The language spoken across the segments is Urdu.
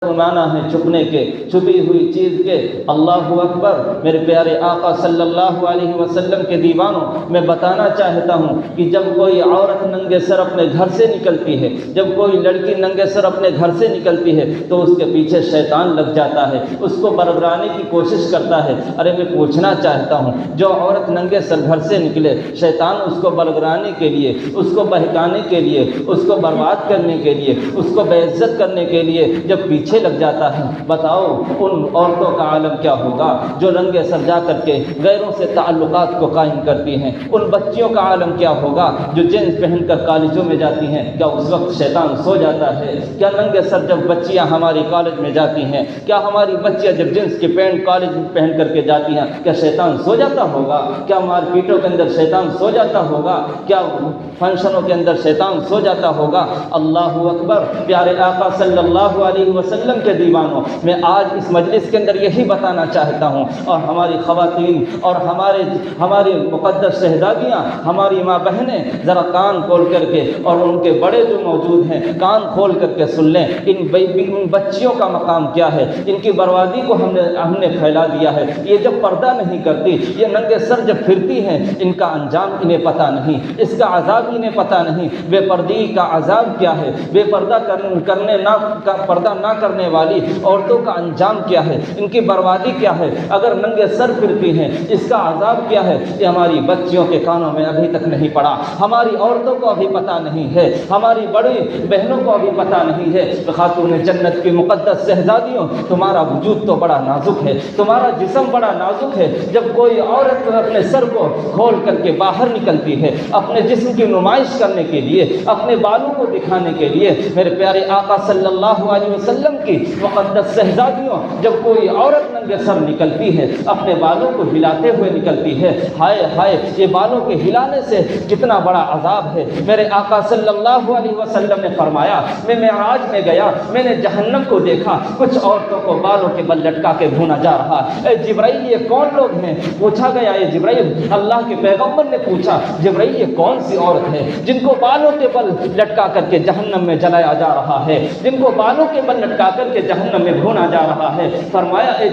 معنی ہے چھپنے کے، چھپی ہوئی چیز کے۔ اللہ اکبر۔ میرے پیارے آقا صلی اللہ علیہ وسلم کے دیوانوں، میں بتانا چاہتا ہوں کہ جب کوئی عورت ننگے سر اپنے گھر سے نکلتی ہے، جب کوئی لڑکی ننگے سر اپنے گھر سے نکلتی ہے تو اس کے پیچھے شیطان لگ جاتا ہے، اس کو برگرانے کی کوشش کرتا ہے۔ ارے میں پوچھنا چاہتا ہوں، جو عورت ننگے سر گھر سے نکلے، شیطان اس کو برگرانے کے لیے، اس کو بہکانے کے لیے، اس کو برباد کرنے کے لیے، اس کو بے عزت کرنے کے لیے جب پیچھے لگ جاتا ہے، بتاؤ ان عورتوں کا عالم کیا ہوگا جو ننگے سر جا کر کے غیروں سے تعلقات کو قائم کرتی ہیں؟ ان بچیوں کا عالم کیا ہوگا جو جینس پہن کر کالجوں میں جاتی ہیں؟ کیا اس وقت شیطان سو جاتا ہے؟ کیا ننگے سر جب بچیاں ہماری کالج میں جاتی ہیں، کیا ہماری بچیاں جب جینس کی پینٹ کالج میں پہن کر کے جاتی ہیں، کیا شیطان سو جاتا ہوگا؟ کیا مارکیٹوں کے اندر شیطان سو جاتا ہوگا؟ کیا فنکشنوں کے اندر شیطان سو جاتا ہوگا؟ اللہ اکبر۔ پیارے آقا صلی اللہ علیہ وسلم کے دیوانوں، میں آج اس مجلس کے اندر یہی بتانا چاہتا ہوں، اور ہماری خواتین اور ہماری مقدس شہزادیاں، ہماری ماں بہنیں ذرا کان کھول کر کے، اور ان کے بڑے جو موجود ہیں کان کھول کر کے سن لیں، ان بچیوں کا مقام کیا ہے۔ ان کی بربادی کو ہم نے پھیلا دیا ہے۔ یہ جب پردہ نہیں کرتی، یہ ننگے سر جب پھرتی ہیں، ان کا انجام انہیں پتہ نہیں، اس کا عذاب انہیں پتہ نہیں۔ بے پردگی کا عذاب کیا ہے، بے پردہ پردہ نہ کرنے والی عورتوں کا انجام کیا ہے، ان کی بربادی کیا ہے۔ اگر ننگے سر پھرتی ہیں، اس کا عذاب کیا ہے، یہ ہماری بچیوں کے کانوں میں ابھی تک نہیں پڑا، ہماری عورتوں کو ابھی پتہ نہیں ہے، ہماری بڑی بہنوں کو ابھی پتہ نہیں ہے۔ خاتون جنت کی مقدس شہزادیوں، تمہارا وجود تو بڑا نازک ہے، تمہارا جسم بڑا نازک ہے۔ جب کوئی عورت اپنے سر کو کھول کر کے باہر نکلتی ہے اپنے جسم کی نمائش کرنے کے لیے، اپنے بالوں کو دکھانے کے لیے، میرے پیارے آقا صلی اللہ علیہ وسلم کی مقدس شہزادیوں، جب کوئی عورت ننگے سر نکلتی ہے، اپنے بالوں کو ہلاتے ہوئے نکلتی ہے، ہائے ہائے، یہ بالوں کے ہلانے سے کتنا بڑا عذاب ہے۔ میرے آقا صلی اللہ علیہ وسلم نے فرمایا، میں معراج میں گیا، میں نے جہنم کو دیکھا، کچھ عورتوں کو بالوں کے بل لٹکا کے بھونا جا رہا۔ اے جبرائیل، یہ کون لوگ ہیں؟ پوچھا گیا، اے جبرائیل، اللہ کے پیغمبر نے پوچھا، جبرائیل یہ کون سی عورت ہے جن کو بالوں کے بل لٹکا کر کے جہنم میں جلایا جا رہا ہے، جن کو بالوں کے بل لٹکا کر کے جہنم میں بھونا جا رہا ہے؟ فرمایا، اے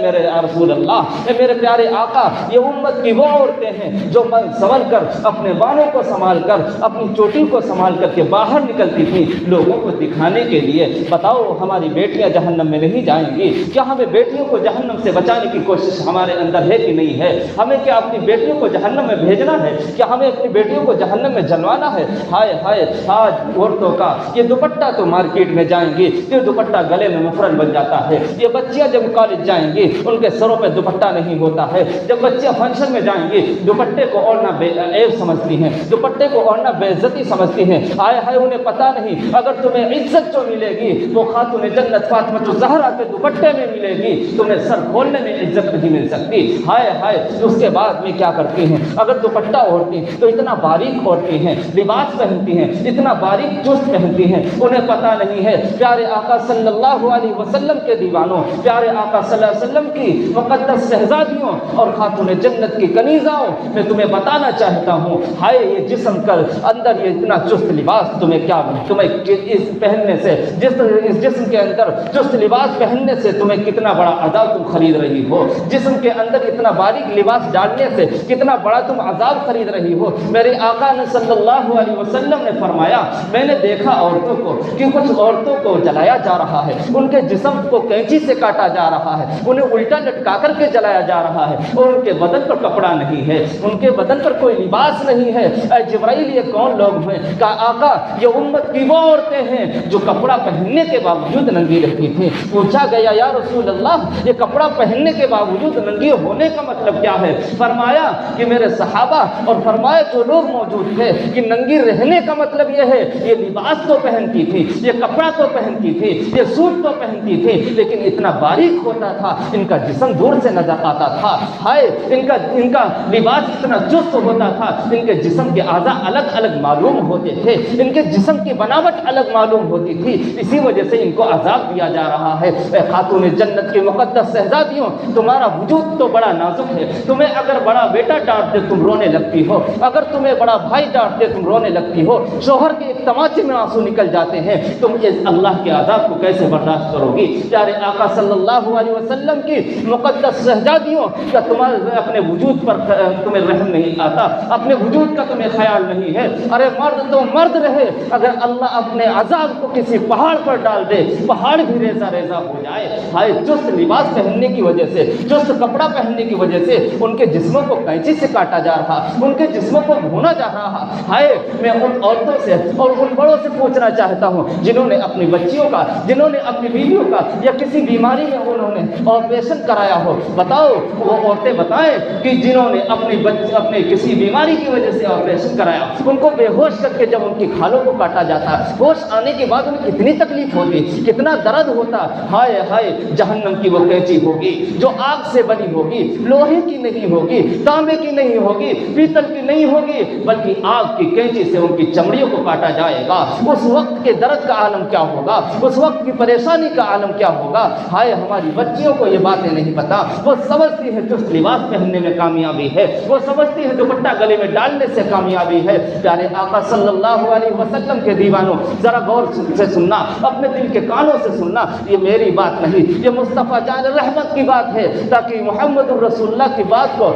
میرے رسول اللہ، اے میرے پیارے آقا، یہ امت کی وہ عورتیں ہیں جو سنبھل کر، اپنے بالوں کو سنبھال کر، اپنی چوٹی کو سنبھال کر کے باہر نکلتی تھی لوگوں کو دکھانے کے لیے۔ بتاؤ، ہماری بیٹیاں جہنم میں نہیں جائیں گی؟ کیا ہمیں بیٹیوں کو جہنم سے بچانے کی کوشش ہمارے اندر ہے کہ نہیں ہے؟ ہمیں کیا اپنی بیٹیوں کو جہنم میں بھیجنا ہے؟ کیا ہمیں اپنی بیٹیوں کو جہنم میں جلوانا ہے؟ ہائے ہائے، آج عورتوں کا یہ دوپٹہ تو مارکیٹ میں جائیں گی، یہ دوپٹہ گلے میں مفرن بن جاتا ہے۔ یہ بچیاں جب کالج جائیں گی، ان کے سروں پہ دوپٹہ نہیں ہوتا ہے۔ جب بچیاں فنکشن میں جائیں گی، دوپٹے کو اوڑھنا عیب سمجھتی ہیں، دوپٹے کو اوڑھنا بے عزتی سمجھتی ہیں۔ آئے ہائے، انہیں پتہ نہیں، اگر تمہیں عزت جو ملے گی وہ خاتون جنت فاطمہ الزہرا کے دوپٹے میں ملے گی، تمہیں سر کھولنے میں عزت نہیں مل سکتی۔ ہائے ہائے، اس کے بعد میں کیا کرتی ہیں؟ اگر دوپٹہ اوڑھتی تو اتنا باریک اوڑھتی ہیں، لباس پہنتی ہیں، اتنا باریک چست پہنتی ہیں، انہیں پتہ نہیں ہے۔ پیارے آقا صلی اللہ علیہ وسلم کے دیوانوں، پیارے آقا صلی اللہ علیہ وسلم کی مقدس شہزادیوں اور خاتون جنت کی کنیزاؤں، میں تمہیں بتانا چاہتا ہوں، ہائے یہ جسم کر اندر یہ اتنا چست لباس تمہیں اس پہننے سے، اس جسم کے اندر چست لباس پہننے سے تمہیں کتنا بڑا عذاب تم خرید رہی ہو، جسم کے اندر اتنا باریک لباس ڈالنے سے کتنا بڑا تم عذاب خرید رہی ہو۔ میرے آقا نے صلی اللہ علیہ وسلم نے فرمایا، میں نے دیکھا عورتوں کو کہ کچھ عورتوں کو جلایا جا رہا ہے، ان کے جسم کو کینچی سے کاٹا جا رہا ہے، انہیں الٹا لٹکا کر کے جلایا جا رہا ہے، اور ان کے بدن پر کپڑا نہیں ہے، ان کے بدن پر کوئی لباس نہیں ہے۔ اے جبرائیل، یہ کون لوگ ہیں؟ کہا، آقا یہ امت کی وہ عورتیں ہیں جو کپڑا پہننے کے باوجود ننگی رہتی تھیں۔ پوچھا گیا، یا رسول اللہ، یہ کپڑا پہننے کے باوجود ننگی ہونے کا مطلب کیا ہے؟ فرمایا کہ میرے صحابہ اور فرمایا جو لوگ موجود تھے کہ ننگی رہنے کا مطلب یہ ہے، یہ لباس تو پہنتی تھی، یہ کپڑا تو پہنتی تھی، یہ سوٹ تو پہنتی تھی، لیکن اتنا باریک ہوتا تھا ان کا جسم دور سے نظر آتا تھا، ہائے ان کا لباس اتنا چست ہوتا تھا، ان کے جسم کے اعضاء الگ الگ معلوم ہوتے تھے، ان کے جسم کی بناوٹ الگ معلوم ہوتی تھی، اسی وجہ سے ان کو عذاب دیا جا رہا ہے۔ اے خاتون جنت کی مقدس شہزادیوں، تمہارا وجود تو بڑا نازک ہے، تمہیں اگر بڑا بیٹا ڈانٹ دے تم رونے لگتی ہو، اگر تمہیں بڑا بھائی ڈانٹ دے تم رونے لگتی ہو، شوہر کے ایک تماچے میں آنسو نکل جاتے ہیں، تم اس اللہ کے عذاب کو کیسے برداشت کرو گی؟ پیارے آقا صلی اللہ علیہ وسلم کی مقدس شہزادیوں، کیا تمہارے اپنے وجود پر تمہیں رحم نہیں آتا؟ اپنے وجود کا تمہیں خیال نہیں ہے؟ ارے مرد تو مرد رہے، اگر اللہ اپنے عذاب کو کسی پہاڑ پر ڈال دے، پہاڑ بھی ریزہ ریزہ ہو جائے۔ ہائے چست لباس پہننے کی وجہ سے، چست کپڑا پہننے کی وجہ سے ان کے جسموں کو کینچی سے کاٹا جا رہا، ان کے جسموں کو بھونا جا رہا۔ ہائے میں ان عورتوں سے اور ان بڑوں سے پوچھنا چاہتا ہوں جنہوں نے اپنی بچیوں کا، جنہوں نے اپنی بیویوں کا یا کسی بیماری میں انہوں نے آپریشن کرایا ہو، بتاؤ وہ عورتیں بتائیں کہ جنہوں نے اپنے کسی بیماری کی وجہ سے آپریشن کرایا، ان کو بے ہوش کر کے جب ان کی کھالوں کو کاٹا جاتا، ہوش آنے کے بعد انہیں کتنی تکلیف ہوتی، کتنا درد ہوتا۔ ہائے ہائے جہنم کی وہ کینچی ہوگی جو آگ سے بنی ہوگی، لوہے کی نہیں ہوگی، تانبے کی نہیں ہوگی، پیتل کی نہیں ہوگی، بلکہ آگ کی کینچی سے ان کی چمڑیوں کو کاٹا جائے گا۔ اس وقت کے درد کا عالم کیا ہوگا، اس وقت کی پریشانی کا عالم کیا ہوگا۔ ہائے ہماری بچیوں کو یہ باتیں نہیں پتا، وہ سمجھتی ہے چست لباس پہننے میں کامیابی ہے، وہ سمجھتی ہے دوپٹہ گلے میں ڈالنے سے کامیابی ہے۔ پیارے آقا صلی اللہ علیہ وسلم کے دیوانوں، ذرا غور سے سننا، اپنے دل کے کانوں سے سننا، یہ میری بات نہیں، یہ مصطفیٰ جان رحمت کی بات ہے، تاکہ محمد الرسول اللہ کی بات کو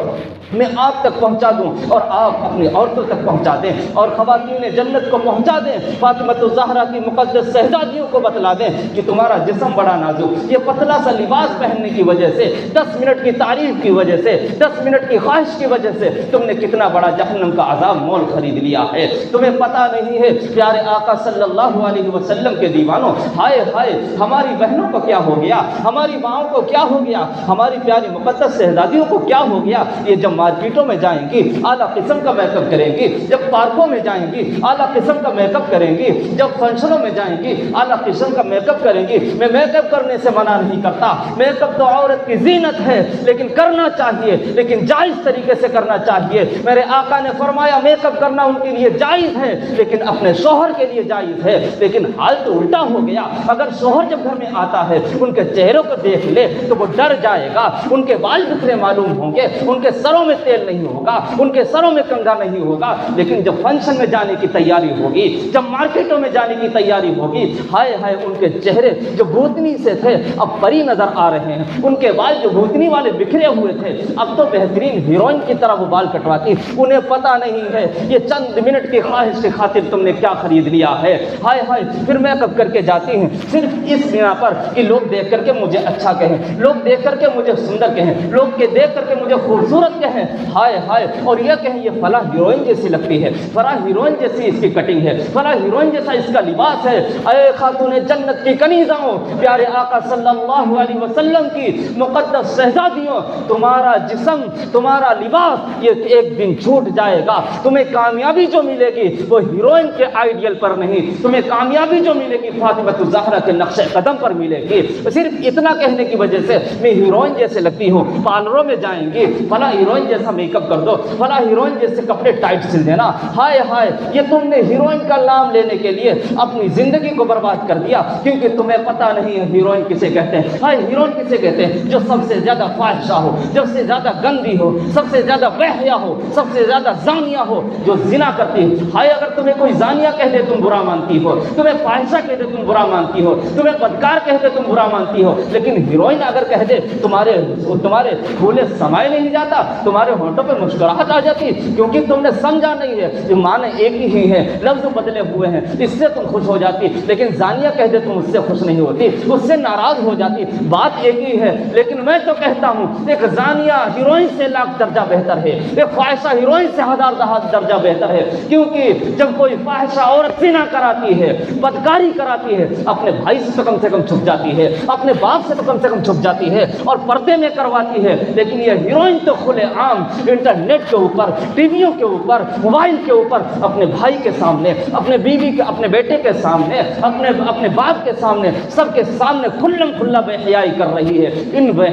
میں آپ تک پہنچا دوں اور آپ اپنی عورتوں تک پہنچا دیں اور خواتین جنت کو پہنچا دیں، فاطمہ الزہرا کی مقدس شہزادیوں کو بتلا دیں کہ تمہارا جسم بڑا نازک، یہ پتلا سا لباس پہننے کی وجہ سے، 10 منٹ کی تعریف کی وجہ سے، 10 منٹ کی خواہش کی وجہ سے تم نے کتنا بڑا جہنم کا عذاب مول خرید لیا ہے، تمہیں پتہ نہیں ہے۔ پیارے آقا صلی اللہ علیہ وسلم کے دیوانوں، ہائے ہائے ہماری بہنوں کو کیا ہو گیا، ہماری ماؤں کو کیا ہو گیا، ہماری پیاری مقدس شہزادیوں کو کیا ہو گیا؟ یہ جب مارکیٹوں میں جائیں گی اعلیٰ قسم کا میک اپ کریں گی، جب پارکوں میں جائیں گی اعلیٰ قسم کا میک اپ کریں گی، جب فنکشنوں میں جائیں گی اعلیٰ قسم کا میک اپ کریں گی۔ میں میک اپ کرنے سے منع نہیں کرتا، میک اپ تو عورت کی زینت ہے، لیکن کرنا چاہیے، لیکن جائز طریقے سے کرنا چاہیے۔ میرے آقا نے فرمایا میک اپ کرنا ان کے لیے جائز ہے، لیکن اپنے شوہر کے لیے جائز ہے۔ لیکن حال تو الٹا ہو گیا، اگر شوہر جب گھر میں آتا ہے ان کے چہروں کو دیکھ لے تو وہ ڈر جائے گا، ان کے بال بکھرے معلوم ہوں گے، ان کے سروں میں تیل نہیں ہوگا، ان کے سروں میں کنگھا نہیں ہوگا۔ لیکن جب فنکشن میں جانے کی تیاری ہوگی، جب مارکیٹوں میں جانے کی تیاری ہوگی، ہائے ہائے ان کے چہرے جو بھوتنی سے تھے اب پری نظر آ رہے ہیں، ان کے بال جو بھوتنی والے بکھرے ہوئے تھے اب تو بہترین ہیروئن کی طرح وہ بال کٹواتی۔ انہیں پتہ نہیں ہے یہ چند منٹ کی خواہش کی خاطر تم نے کیا خرید لیا ہے۔ ہائے ہائے پھر میک اپ کر کے جاتی ہیں صرف اس بنا پر کہ لوگ دیکھ کر کے مجھے اچھا کہیں، لوگ دیکھ کر کے مجھے سندر کہیں، لوگ کے دیکھ کر کے مجھے خوبصورت کہیں، ہائے ہائے، اور یہ کہیں یہ فلاں ہیروئن جیسی لگتی ہے، فلاں ہیروئن جیسی اس کی کٹنگ ہے، فلاں ہیروئن جیسا اس کا لباس ہے۔ اے خاتون جنت کی کنیزاؤں، پیارے آقا صلی اللہ علیہ وسلم کی مقدس شہزادیوں، تمہارا جسم، تمہارا لباس یہ ایک دن چھوٹ جائے گا۔ تمہیں کامیابی جو ملے گی وہ ہیروئن کے آئیڈیل پر نہیں، تمہیں کامیابی جو ملے گی فاطمہ الزہرا کے نقش قدم پر ملے گی۔ صرف اتنا کہنے کی وجہ سے میں ہیروئن جیسے لگتی ہوں، پارلروں میں جائیں گی فلاں ہیروئن جیسا میک اپ کر دو، فلاں ہیروئن جیسے کپڑے ٹائٹ سل دینا، ہائے ہائے یہ تم نے ہیروئن کا نام لینے کے لیے اپنی زندگی کو برباد کر دیا، کیونکہ تمہیں پتہ نہیں ہے ہیروئن کسے کہتے ہیں۔ ہائے ہیروئن کسے کہتے ہیں؟ جو سب سے زیادہ فاحشہ ہو، سب سے زیادہ گندی ہو، سب سے زیادہ بے-حیا ہو، سب سے زیادہ زانیہ ہو، جو زنا کرتی ہے۔ ہائے اگر تمہیں کوئی زانیہ کہہ دے تم برا مانتی ہو، تمہیں فاحشہ کہہ دے تم برا مانتی ہو، تمہیں بدکار کہہ دے تم برا مانتی ہو، لیکن ہیروئن اگر کہہ دے تمہارے پھولے سمائے نہیں جاتا، تمہارے ہونٹوں پہ مسکراہٹ آ جاتی، کیونکہ تم نے سمجھا نہیں ہے کہ معنی ایک ہی ہے، لفظ بدلے ہوئے ہیں، اس سے تم خوش ہو جاتی، لیکن زانیہ کہہ دے تم اس سے خوش نہیں ہوتی، اس سے ناراض ہو جاتی۔ بات ایک ہی ہے، لیکن میں تو کہتا ہوں ایک زانیہ ہیروئن سے لاکھ درجہ بہتر ہے، ایک فاحشہ ہیروئن سے ہزار درجہ بہتر ہے، کیونکہ جب کوئی فاحشہ عورت زنا کراتی ہے، بدکاری کراتی ہے، اپنے بھائی سے تو کم چھپ جاتی ہے، اپنے باپ سے تو کم چھپ جاتی ہے اور پردے میں کرواتی ہے، لیکن یہ ہیروئن تو کھلے عام انٹرنیٹ کے اوپر، ٹی ویوں کے اوپر، موبائل کے اوپر اپنے بھائی کے سامنے، اپنے بیوی کے، اپنے بیٹے کے سامنے، اپنے باپ کے سامنے، سب کے سامنے کھلم کھلا بے حیائی کر رہی ہے، ان بے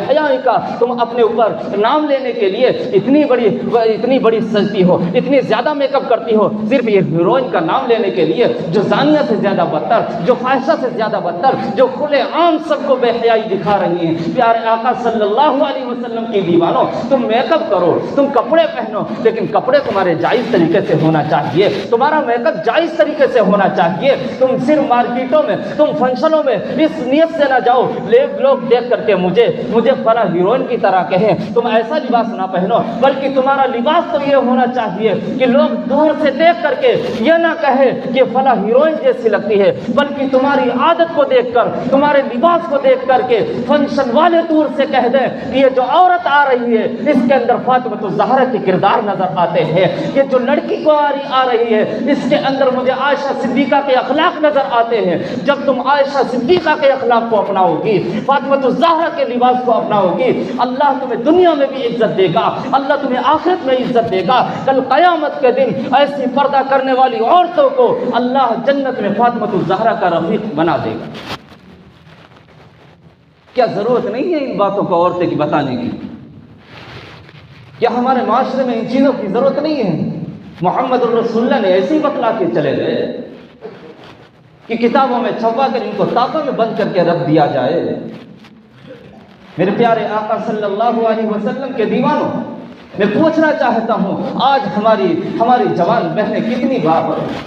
حیائی کا تم اپنے اوپر نام لینے کے لیے اتنی بڑی سجتی ہو، اتنی زیادہ میک اپ کرتی ہو، صرف یہ ہیروئن کا نام لینے کے لیے، جو زانیہ سے زیادہ بدتر، جو فاحشہ سے زیادہ بدتر، جو کھلے عام سب کو بے حیائی دکھا رہی ہیں۔ پیارے آقا صلی اللہ علیہ وسلم کی دیوانوں، تم میک اپ کرو، تم کپڑے پہنو، لیکن کپڑے تمہارے جائز طریقے سے ہونا چاہیے، تمہارا میک اپ جائز طریقے سے ہونا چاہیے۔ تم صرف مارکیٹوں میں، تم فنکشنوں میں اس نیت سے نہ جاؤ لوگ دیکھ کر کے مجھے فلاں ہیروئن کی طرح کہیں، تم ایسا لباس نہ پہنو، بلکہ تمہارا لباس تو یہ ہونا چاہیے کہ لوگ دور سے دیکھ کر کے یہ نہ کہے کہ فلاں ہیروئن جیسی لگتی ہے، بلکہ تمہاری عادت کو دیکھ کر، تمہارے لباس کو دیکھ کر کے فنکشن والے دور سے کہہ دیں کہ یہ جو عورت آ رہی ہے اس کے اندر فاطمہ الزہرا کے کردار نظر آتے ہیں، یہ جو لڑکی کو آ رہی ہے اس کے اندر مجھے عائشہ صدیقہ کے اخلاق نظر آتے ہیں۔ جب تم عائشہ صدیقہ کے اخلاق کو اپناؤ گی، فاطمہ الزہرا کے لباس کو اپناؤ گی، اللہ تمہیں دنیا میں بھی عزت دے گا، اللہ تمہیں آخرت میں عزت دے گا۔ کل قیامت کے دن ایسی پردہ کرنے والی عورتوں کو اللہ جنت میں فاطمہ الزہرا کا رفیق بنا دے گا۔ کیا ضرورت نہیں ہے ان باتوں کو عورتیں کی بتانے کی؟ کیا ہمارے معاشرے میں ان چیزوں کی ضرورت نہیں ہے؟ محمد الرسول اللہ نے ایسے ہی بتلا کے چلے گئے کہ کتابوں میں چھپا کر ان کو تاقوں میں بند کر کے رکھ دیا جائے۔ میرے پیارے آقا صلی اللہ علیہ وسلم کے دیوانوں، میں پوچھنا چاہتا ہوں، آج ہماری جوان بہنیں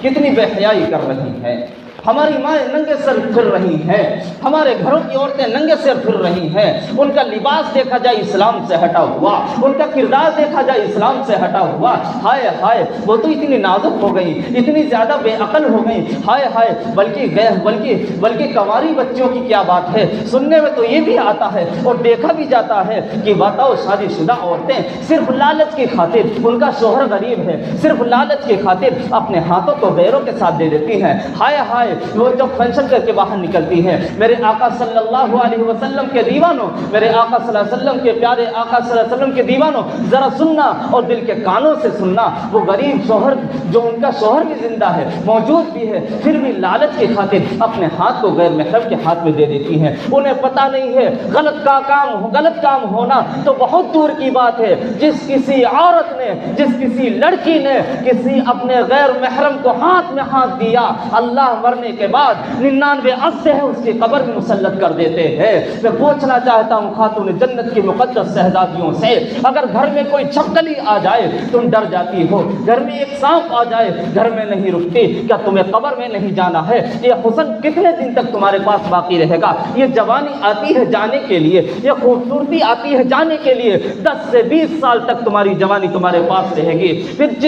کتنی بے حیائی کر رہی ہیں، ہماری مائیں ننگے سر پھر رہی ہیں، ہمارے گھروں کی عورتیں ننگے سر پھر رہی ہیں، ان کا لباس دیکھا جائے اسلام سے ہٹا ہوا، ان کا کردار دیکھا جائے اسلام سے ہٹا ہوا۔ ہائے ہائے، وہ تو اتنی نازک ہو گئی، اتنی زیادہ بے عقل ہو گئی، ہائے ہائے، بلکہ کنواری بچوں کی کیا بات ہے، سننے میں تو یہ بھی آتا ہے اور دیکھا بھی جاتا ہے کہ بتاؤ شادی شدہ عورتیں صرف لالچ کی خاطر، ان کا شوہر غریب ہے، صرف لالچ کی خاطر اپنے ہاتھوں کو غیروں کے ساتھ دے دیتی ہیں۔ ہائے ہائے، وہ جب فنکشن کر کے باہر نکلتی ہیں، میرے آقا صلی اللہ علیہ وسلم کے دیوانوں، میرے آقا صلی اللہ علیہ وسلم کے پیارے آقا صلی اللہ علیہ وسلم کے دیوانوں، ذرا سننا اور دل کے کانوں سے سننا، وہ غریب شوہر جو ان کا شوہر بھی زندہ ہے، موجود بھی ہے، پھر بھی لالچ کی خاطر اپنے ہاتھ کو غیر محرم کے ہاتھ میں دے دیتی ہیں۔ انہیں پتہ نہیں ہے غلط کام ہونا تو بہت دور کی بات ہے، جس کسی عورت نے، جس کسی لڑکی نے کسی اپنے غیر محرم کو ہاتھ میں ہاتھ دیا، اللہ مرنے کے بعد 99 عرصے ہیں اس کی قبر میں مسلط کر دیتے ہیں۔ میں پوچھنا چاہتا ہوں خاتون جنت کی مقدس شہزادیوں سے، اگر گھر میں کوئی چھپکلی آ جائے تم ڈر جاتی ہو، گھر میں ایک سانپ آ جائے گھر میں نہیں رکتی، کیا تمہیں قبر میں نہیں جانا ہے؟ یہ حسن کتنے دن تک تمہارے پاس باقی رہے گا؟ یہ جوانی آتی ہے جانے کے لیے، یہ خوبصورتی آتی ہے جانے کے لیے، 10 سے 20 سال تک تمہاری جوانی تمہارے پاس رہے گی۔ پھر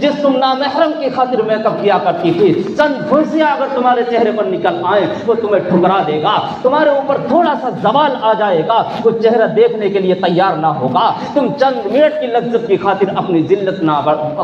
جس تم نامحرم کی خاطر میک اپ کیا کرتی تھی، چند پھنسیاں اگر تمہارے چہرے پر نکل آئیں وہ تمہیں ٹھکرا دے گا، تمہارے اوپر تھوڑا سا زوال آ جائے گا، وہ چہرہ دیکھنے کے لیے تیار نہ ہوگا۔ تم چند منٹ کی لذت کی خاطر اپنی ذلت نہ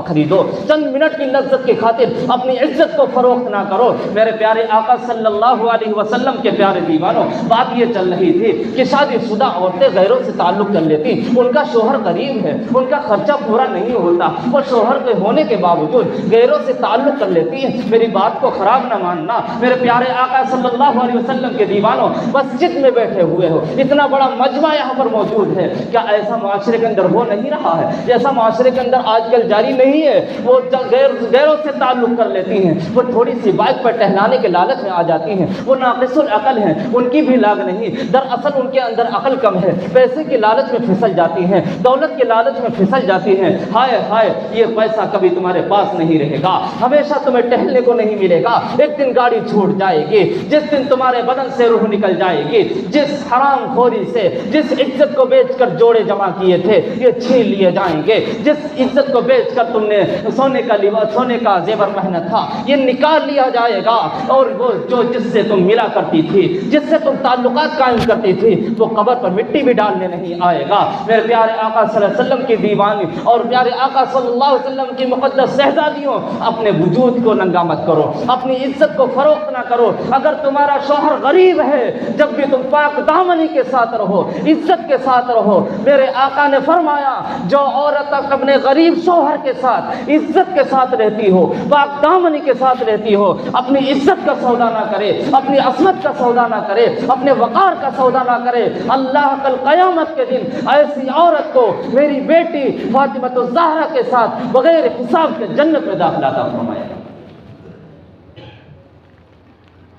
خریدو، چند منٹ کی لذت کی خاطر اپنی عزت کو فروخت نہ کرو۔ میرے پیارے آقا صلی اللہ علیہ وسلم کے پیارے دیوانوں، بات یہ چل رہی تھی کہ شادی شدہ عورتیں غیروں سے تعلق کر لیتی، ان کا شوہر غریب ہے، ان کا خرچہ پورا نہیں ہوتا، اور شوہر کے ہونے کے باوجود غیروں سے تعلق کر لیتی ہیں۔ میری بات کو خراب نہ ماننا، میرے پیارے آقا صلی اللہ علیہ وسلم کے دیوانوں، مسجد میں بیٹھے ہوئے ہو، اتنا بڑا مجمع یہاں پر موجود ہے، کیا ایسا معاشرے کے اندر ہو نہیں رہا ہے؟ ایسا معاشرے کے اندر آج کل جاری نہیں ہے؟ وہ غیروں سے تعلق کر لیتی ہیں، وہ تھوڑی سی بائک پر ٹہلانے کے لالچ میں آ جاتی ہیں، وہ ناقص العقل ہیں، ان کی بھی لاگ نہیں، دراصل ان کے اندر عقل کم ہے، پیسے کی لالچ میں پھسل جاتی ہیں، دولت کے لالچ میں پھسل جاتی ہیں۔ ہائے ہائے، یہ پیسہ کبھی تمہارے پاس نہیں رہے گا، ہمیشہ تمہیں ٹہلنے کو نہیں ملے گا، ایک دن گاڑی چھوٹ جائے گی، جس دن تمہارے بدن سے روح نکل جائے گی، جس حرام خوری سے، جس عزت کو بیچ کر جوڑے جمع کیے تھے یہ چھین لیے جائیں گے، جس عزت کو بیچ کر تم نے سونے کا لباس، سونے کا زیور پہنا تھا یہ نکال لیا جائے گا، اور وہ جس سے تم ملا کرتی تھی، جس سے تم تعلقات قائم کرتی تھی، وہ قبر پر مٹی بھی ڈالنے نہیں آئے گا۔ میرے پیارے آقا صلی اللہ علیہ وسلم کی دیوانی اور پیارے آقا صلی اللہ علیہ وسلم کی مقدس شہزادیوں، اپنے وجود کو ننگا مت کرو، اپنے اپنی عزت کو فروخت نہ کرو۔ اگر تمہارا شوہر غریب ہے، جب بھی تم پاک دامنی کے ساتھ رہو، عزت کے ساتھ رہو۔ میرے آقا نے فرمایا جو عورت اپنے غریب شوہر کے ساتھ عزت کے ساتھ رہتی ہو، پاک دامنی کے ساتھ رہتی ہو، اپنی عزت کا سودا نہ کرے، اپنی عصمت کا سودا نہ کرے، اپنے وقار کا سودا نہ کرے، اللہ کل قیامت کے دن ایسی عورت کو میری بیٹی فاطمہ الزہرا کے ساتھ بغیر حساب کے جنت میں داخلہ عطا فرمائے گا۔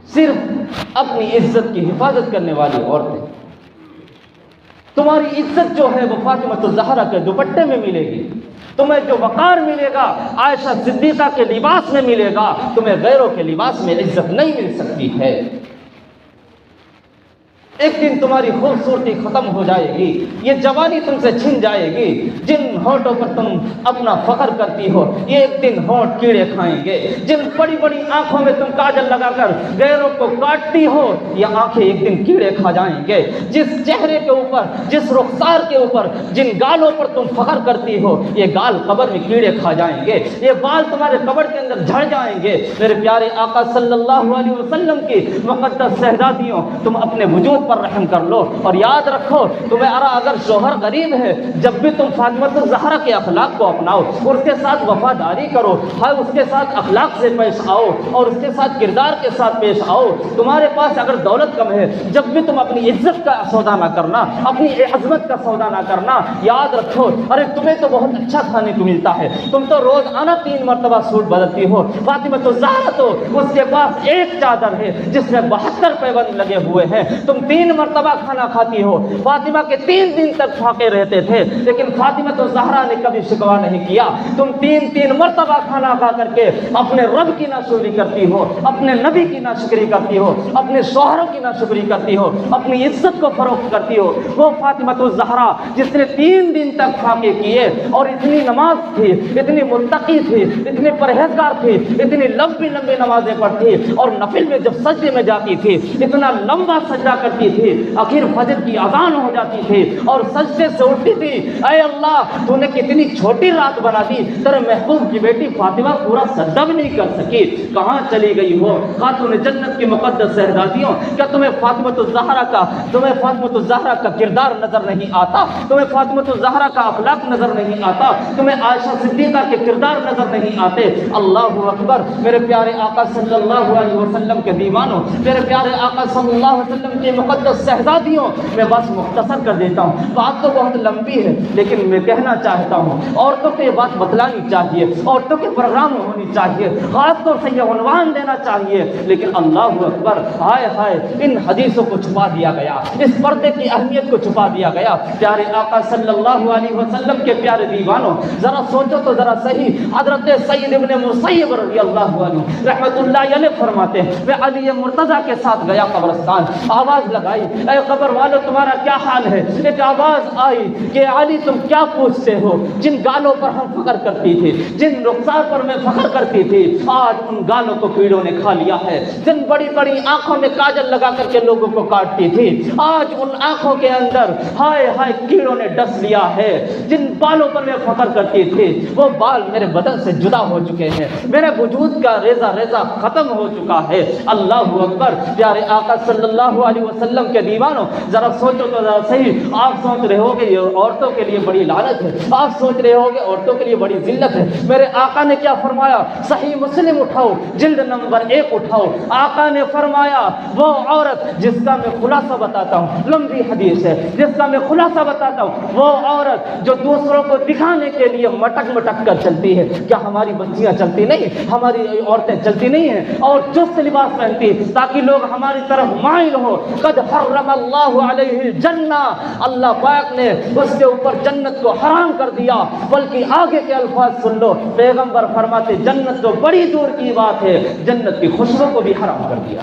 صرف اپنی عزت کی حفاظت کرنے والی عورتیں، تمہاری عزت جو ہے وہ فاطمہ الزہرا کے دوپٹے میں ملے گی، تمہیں جو وقار ملے گا عائشہ صدیقہ کے لباس میں ملے گا، تمہیں غیروں کے لباس میں عزت نہیں مل سکتی ہے۔ ایک دن تمہاری خوبصورتی ختم ہو جائے گی، یہ جوانی تم سے چھن جائے گی، جن ہونٹوں پر تم اپنا فخر کرتی ہو یہ ایک دن ہونٹ کیڑے کھائیں گے، جن بڑی بڑی آنکھوں میں تم کاجل لگا کر غیروں کو کاٹتی ہو یہ آنکھیں ایک دن کیڑے کھا جائیں گے، جس چہرے کے اوپر، جس رخسار کے اوپر، جن گالوں پر تم فخر کرتی ہو یہ گال قبر میں کیڑے کھا جائیں گے، یہ بال تمہارے قبر کے اندر جھڑ جائیں گے۔ میرے پیارے آقا صلی اللہ علیہ وسلم کی مقدس شہزادیوں، تم اپنے وجود پر رحم کر لو اور یاد رکھو تمہیں اگر شوہر غریب ہے، جب بھی تم فاطمہ الزہرا کے اخلاق کو اپناؤ اور اس کے ساتھ وفاداری کرو، اس کے ساتھ اخلاق سے پیش آؤ اور اس کے ساتھ کردار کے ساتھ پیش آؤ۔ تمہارے پاس اگر دولت کم ہے، جب بھی تم اپنی عزت کا سودا نہ کرنا، اپنی عظمت کا سودا نہ کرنا، یاد رکھو ارے تمہیں تو بہت اچھا کھانے کو ملتا ہے، تم تو روزانہ 3 مرتبہ سوٹ بدلتی ہو، فاطمہ الزہرا تو اس کے پاس ایک چادر ہے جس میں 72 پیبند لگے ہوئے ہیں، تم 3 مرتبہ کھانا کھاتی ہو۔ فاطمہ کے 3 دن تک فاقے رہتے تھے لیکن فاطمہ الزہرا نے کبھی شکوہ نہیں کیا، تم 3 مرتبہ کھانا کھا کر کے اپنے رب کی ناشکری کرتی ہو، اپنے نبی کی ناشکری کرتی ہو، اپنے شوہروں کی ناشکری کرتی ہو، اپنی عزت کو فروخت کرتی ہو۔ وہ فاطمہ الزہرا جس نے 3 دن تک فاقے کیے اور اتنی نماز تھی، اتنی متقی تھی، اتنی پرہیزگار تھی، اتنی لمبی لمبی نمازیں پڑھتی اور نفل میں جب سجدے میں جاتی تھی اتنا لمبا سجدہ کرتی تھی، آخر فجر کی اذان ہو جاتی تھی اور سجدے سے اٹھتی تھی، اے اللہ تو نے کتنی چھوٹی رات بنا دی، تیرے محبوب کی بیٹی فاطمہ پورا سجدہ بھی نہیں کر سکی، کہاں چلی گئی ہو خاتون جنت کی مقدس شہزادیوں؟ کیا تمہیں فاطمہ الزہرا کا کردار نظر نہیں آتا؟ تمہیں فاطمہ الزہرا کا اخلاق نظر نہیں آتا؟ تمہیں عائشہ صدیقہ کے کردار نظر نہیں آتے؟ اللہ اکبر! میرے پیارے آقا صلی اللہ علیہ وسلم کے دیوانوں، میرے پیارے آقا صلی اللہ علیہ وسلم کے مقدس شہزادیوں، میں بس مختصر کر دیتا ہوں، بات تو بہت لمبی ہے لیکن میں کہنا چاہتا ہوں عورتوں کو یہ بات بتلانی چاہیے، عورتوں کے پروگرام ہونی چاہیے، خاص طور سے یہ عنوان دینا چاہیے، لیکن اللہ اکبر! ہائے ہائے ان حدیثوں کو چھپا دیا گیا، اس پردے کی اہمیت کو چھپا دیا گیا۔ پیارے آقا صلی اللہ علیہ وسلم کے پیارے دیوانوں، ذرا سوچو تو ذرا صحیح، حضرت سید ابن مسیب رضی اللہ عنہ رحمت اللہ علیہ فرماتے ہیں میں علی مرتضیٰ کے ساتھ گیا قبرستان، آواز لگائی اے قبر والو تمہارا کیا حال ہے؟ ایک آواز آئی کہ علی تم کیا پوچھتے ہو؟ جن گالوں پر ہم فخر کرتی تھی، جن رخسار پر میں فخر کرتی تھی، آج ان گالوں کو کیڑوں نے کھا لیا ہے۔ جن بڑی بڑی آنکھوں میں کاجل لگا کر کے لوگوں کو کاٹتی تھی، آج ان آنکھوں کے اندر ہائے ہائے کیڑوں نے ڈس لیا ہے۔ جن بالوں پر میں فخر کرتی تھی وہ بال میرے بدن سے جدا ہو چکے ہیں، میرے وجود کا ریزہ ریزہ ختم ہو چکا ہے۔ اللہ اکبر! پیارے آقا صلی اللہ علیہ وسلم کے دیوانوں، ذرا سوچو تو ذرا صحیح، آپ سوچ رہے ہو کہ یہ عورتوں کے لیے بڑی لعنت ہے، آپ سوچ رہے ہو کہ عورتوں کے لیے بڑی ذلت ہے، میرے آقا نے کیا فرمایا؟ صحیح مسلم اٹھاؤ، جلد نمبر 1 اٹھاؤ، آقا نے فرمایا وہ عورت جس کا میں خلاصہ بتاتا ہوں، لمبی حدیث ہے جس کا میں خلاصہ بتاتا ہوں، وہ عورت جو دوسروں کو دکھانے کے لیے مٹک مٹک کر چلتی ہے۔ کیا ہماری بچیاں چلتی نہیں، ہماری عورتیں چلتی نہیں ہیں اور چست لباس پہنتی تاکہ لوگ ہماری طرف مائل ہو؟ قد حرم اللہ علیہ الجنہ، اللہ پاک نے اس کے اوپر جنت کو حرام کر دیا، بلکہ آگے کے الفاظ سن لو، پیغمبر فرماتے جنت تو بڑی دور کی بات ہے، جنت کی خوشبو کو بھی حرام کر دیا۔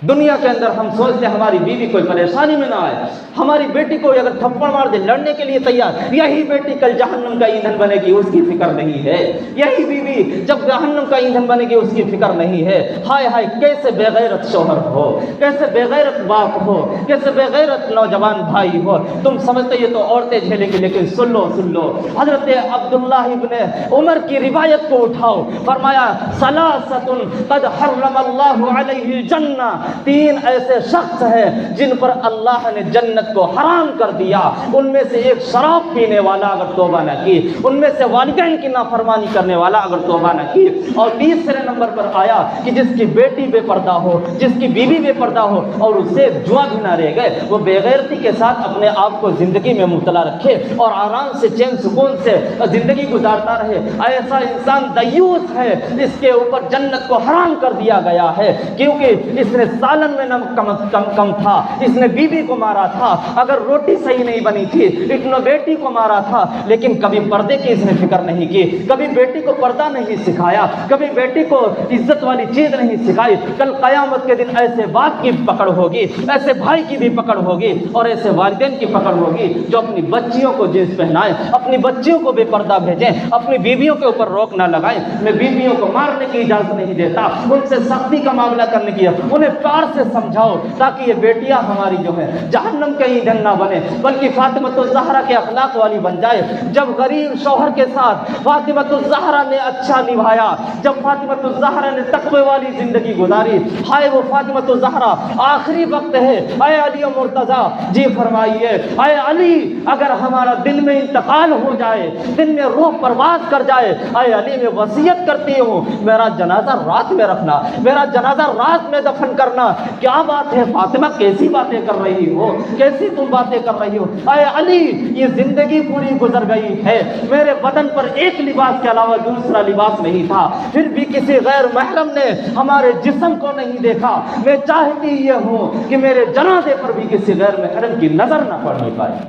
دنیا کے اندر ہم سوچتے ہیں ہماری بیوی کوئی پریشانی میں نہ آئے، ہماری بیٹی کو اگر تھپڑ مار دے لڑنے کے لیے تیار، یہی بیٹی کل جہنم کا ایندھن بنے گی، اس کی فکر نہیں ہے۔ یہی بیوی جب جہنم کا ایندھن بنے گی، اس کی فکر نہیں ہے۔ ہائے ہائے کیسے بے غیرت شوہر ہو، کیسے بے غیرت باپ ہو، کیسے بے غیرت نوجوان بھائی ہو۔ تم سمجھتے یہ تو عورتیں جھیلیں گی، لیکن سن لو حضرت عبداللہ ابن عمر کی روایت کو اٹھاؤ، فرمایا ثلاثۃ قد حرم اللہ علیہ الجنہ، تین ایسے شخص ہیں جن پر اللہ نے جنت کو حرام کر دیا۔ ان میں سے ایک شراب پینے والا اگر توبہ نہ کی، ان میں سے والدین کی نافرمانی کرنے والا اگر توبہ نہ کی، اور تیسرے نمبر پر آیا کہ جس کی بیٹی بے پردہ ہو، جس کی بیوی بے پردہ ہو اور اس سے جوا بھی نہ رہ گئے، وہ بے غیرتی کے ساتھ اپنے آپ کو زندگی میں مبتلا رکھے اور آرام سے چین سکون سے زندگی گزارتا رہے، ایسا انسان دیوس ہے، اس کے اوپر جنت کو حرام کر دیا گیا ہے، کیونکہ اس نے سالن میں نمک کم تھا، اس نے بیوی کو مارا تھا، اگر روٹی صحیح نہیں بنی تھی اتنا بیٹی کو مارا تھا، لیکن کبھی پردے کی اس نے فکر نہیں کی، کبھی بیٹی کو پردہ نہیں سکھایا، کبھی بیٹی کو عزت والی چیز نہیں سکھائی۔ کل قیامت کے دن ایسے باپ کی پکڑ ہوگی، ایسے بھائی کی بھی پکڑ ہوگی اور ایسے والدین کی پکڑ ہوگی جو اپنی بچیوں کو جینس پہنائیں، اپنی بچیوں کو بے پردہ بھیجیں، اپنی بیویوں کے اوپر روک نہ لگائیں۔ میں بیویوں کو مارنے کی اجازت نہیں دیتا، ان سے سختی کا معاملہ کرنے کی، انہیں پیار سے سمجھاؤ تاکہ یہ بیٹیاں ہماری جو ہے جہنم کے ایندھن نہ بنے، بلکہ فاطمۃ الزہرا کے اخلاق والی بن جائے۔ جب غریب شوہر کے ساتھ فاطمۃ الزہرا نے اچھا نبھایا، جب فاطمۃ الزہرا نے تقوی والی زندگی گزاری، ہائے وہ فاطمۃ الزہرا، آخری وقت ہے، اے علی و مرتضیٰ جی فرمائیے، اے علی اگر ہمارا دن میں انتقال ہو جائے، دن میں روح پرواز کر جائے، اے علی میں وصیت کرتی ہوں میرا جنازہ رات میں رکھنا، میرا جنازہ رات میں دفن کرنا۔ کیا بات ہے فاطمہ، کیسی باتیں کر رہی ہو، کیسی تم باتیں کر رہی ہو؟ اے علی یہ زندگی پوری گزر گئی ہے، میرے بدن پر ایک لباس کے علاوہ دوسرا لباس نہیں تھا، پھر بھی کسی غیر محرم نے ہمارے جسم کو نہیں دیکھا، میں چاہتی یہ ہوں کہ میرے جنازے پر بھی کسی غیر محرم کی نظر نہ پڑنی پائے۔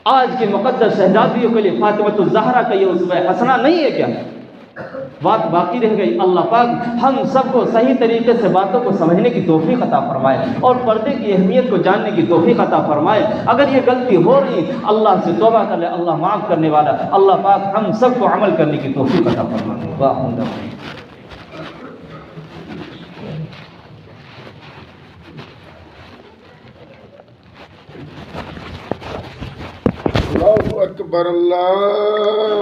آج کی مقدس شہزادیوں کے لیے فاطمۃ الزہرا کا یہ اسوہ حسنہ نہیں ہے کیا؟ بات باقی رہ گئی۔ اللہ پاک ہم سب کو صحیح طریقے سے باتوں کو سمجھنے کی توفیق عطا فرمائے اور پردے کی اہمیت کو جاننے کی توفیق عطا فرمائے۔ اگر یہ غلطی ہو رہی اللہ سے توبہ کر لے، اللہ معاف کرنے والا۔ اللہ پاک ہم سب کو عمل کرنے کی توفیق عطا فرمائے۔ اللہ اکبر اللہ